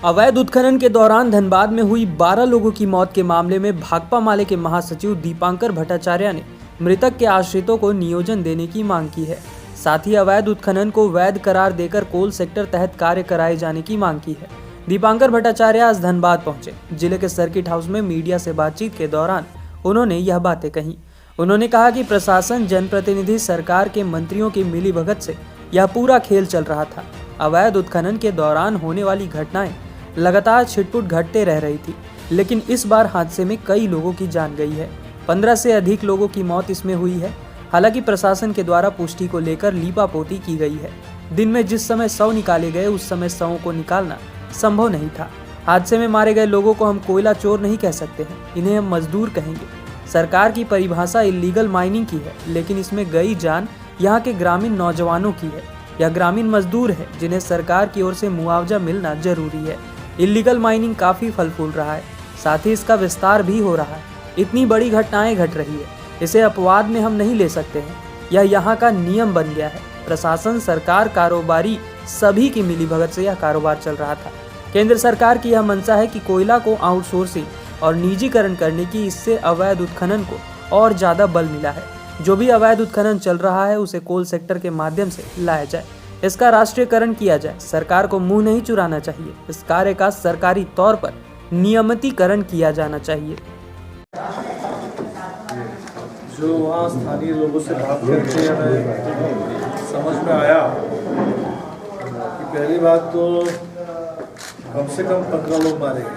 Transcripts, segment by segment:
अवैध उत्खनन के दौरान धनबाद में हुई 12 लोगों की मौत के मामले में भाकपा माले के महासचिव दीपांकर भट्टाचार्य ने मृतक के आश्रितों को नियोजन देने की मांग की है। साथ ही अवैध उत्खनन को वैध करार देकर कोल सेक्टर तहत कार्य कराए जाने की मांग की है। दीपांकर भट्टाचार्य आज धनबाद पहुंचे। जिले के सर्किट हाउस में मीडिया से बातचीत के दौरान उन्होंने यह बातें कही। उन्होंने कहा कि प्रशासन, जनप्रतिनिधि, सरकार के मंत्रियों की मिलीभगत से यह पूरा खेल चल रहा था। अवैध उत्खनन के दौरान होने वाली घटनाएं लगातार छिटपुट घटते रह रही थी, लेकिन इस बार हादसे में कई लोगों की जान गई है। 15 से अधिक लोगों की मौत इसमें हुई है। हालांकि प्रशासन के द्वारा पुष्टि को लेकर लीपापोती की गई है। दिन में जिस समय शव निकाले गए उस समय शवों को निकालना संभव नहीं था। हादसे में मारे गए लोगों को हम कोयला चोर नहीं कह सकते हैं, इन्हें हम मजदूर कहेंगे। सरकार की परिभाषा इलीगल माइनिंग की है, लेकिन इसमें गई जान यहाँ के ग्रामीण नौजवानों की है। यह ग्रामीण मजदूर है जिन्हें सरकार की ओर से मुआवजा मिलना जरूरी है। इलीगल माइनिंग काफी फल फूल रहा है, साथ ही इसका विस्तार भी हो रहा है। इतनी बड़ी घटनाएं घट रही है, इसे अपवाद में हम नहीं ले सकते हैं। यह यहाँ का नियम बन गया है। प्रशासन, सरकार, कारोबारी सभी की मिलीभगत से यह कारोबार चल रहा था। केंद्र सरकार की यह मंशा है कि कोयला को आउटसोर्सिंग और निजीकरण करने की, इससे अवैध उत्खनन को और ज्यादा बल मिला है। जो भी अवैध उत्खनन चल रहा है उसे कोल सेक्टर के माध्यम से लाया जाए, इसका राष्ट्रीयकरण किया जाए। सरकार को मुंह नहीं चुराना चाहिए। इस कार्य का सरकारी तौर पर नियमितीकरण किया जाना चाहिए। जो वहाँ स्थानीय लोगों से बात करके हमें समझ में आया कि पहली बात तो कम से कम 15 लोग मारे गए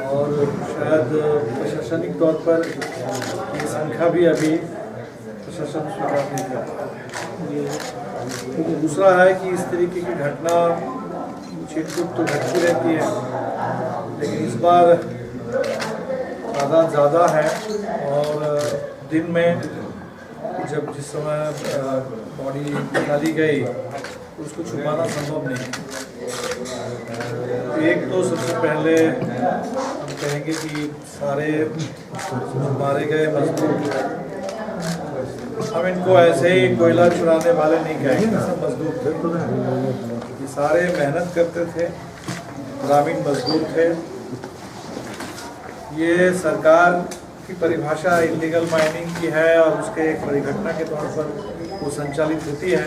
और शायद प्रशासनिक तौर पर ये संख्या भी अभी प्रशासन स्वीकार नहीं करता। दूसरा है कि इस तरीके की घटना छिटपुट तो घटती रहती है, लेकिन इस बार तादाद ज़्यादा है और दिन में जब जिस समय बॉडी निकाली गई उसको छुपाना संभव नहीं। एक तो सबसे पहले हम कहेंगे कि सारे मारे गए मजदूर, हम इनको ऐसे ही कोयला चुराने वाले नहीं कहेंगे, सब मजदूर थे। ये सारे मेहनत करते थे, ग्रामीण मजदूर थे। ये सरकार की परिभाषा इलीगल माइनिंग की है और उसके एक परिघटना के तौर पर वो संचालित होती है,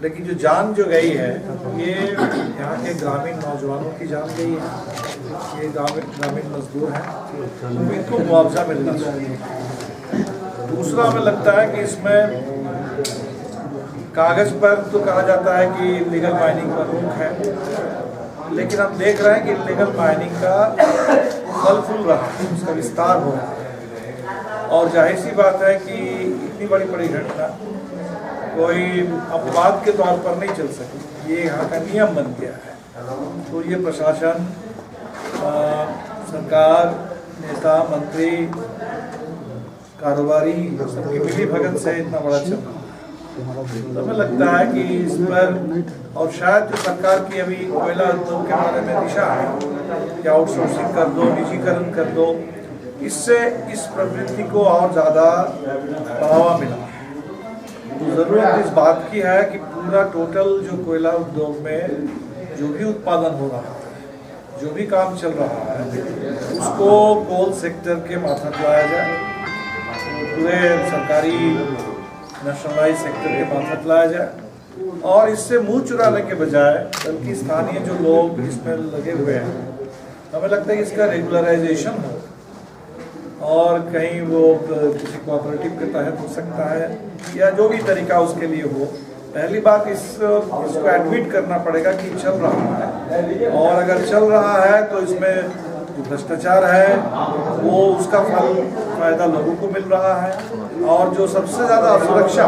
लेकिन जो जान जो गई है ये यहाँ के ग्रामीण नौजवानों की जान गई है। ये ग्रामीण मजदूर हैं, इनको मुआवजा मिलना चाहिए। दूसरा हमें लगता है कि इसमें कागज पर तो कहा जाता है कि इलीगल माइनिंग पर रोक है, लेकिन हम देख रहे हैं कि इलीगल माइनिंग का फल फूल रहा है, उसका विस्तार हो रहा है। और जाहिर सी बात है कि इतनी बड़ी घटना कोई अपवाद के तौर पर नहीं चल सकती, ये यहाँ का नियम बन गया है। तो ये प्रशासन, सरकार, नेता, मंत्री, कारोबारी सबकी मिली भगत से इतना बड़ा चल रहा है। तो हमें लगता है कि इस पर, और शायद जो सरकार की अभी कोयला उद्योग के बारे में दिशा है कि आउटसोर्सिंग कर दो, निजीकरण कर दो, इससे इस प्रवृत्ति को और ज़्यादा बढ़ावा मिला है। तो ज़रूरत इस बात की है कि पूरा टोटल जो कोयला उद्योग में जो भी उत्पादन हो रहा है, जो भी काम चल रहा है, उसको कोल सेक्टर के मार्फत लाया जाए, पूरे सरकारी नेशनलाइज सेक्टर के मार्फत लाया जाए और इससे मुंह चुराने के बजाय बल्कि स्थानीय जो लोग इसमें लगे हुए हैं, हमें लगता है कि इसका रेगुलराइजेशन हो और कहीं वो किसी कोऑपरेटिव के तहत हो सकता है या जो भी तरीका उसके लिए हो। पहली बात इसको एडमिट करना पड़ेगा कि चल रहा है, और अगर चल रहा है तो इसमें जो भ्रष्टाचार है वो उसका फायदा लोगों को मिल रहा है, और जो सबसे ज़्यादा सुरक्षा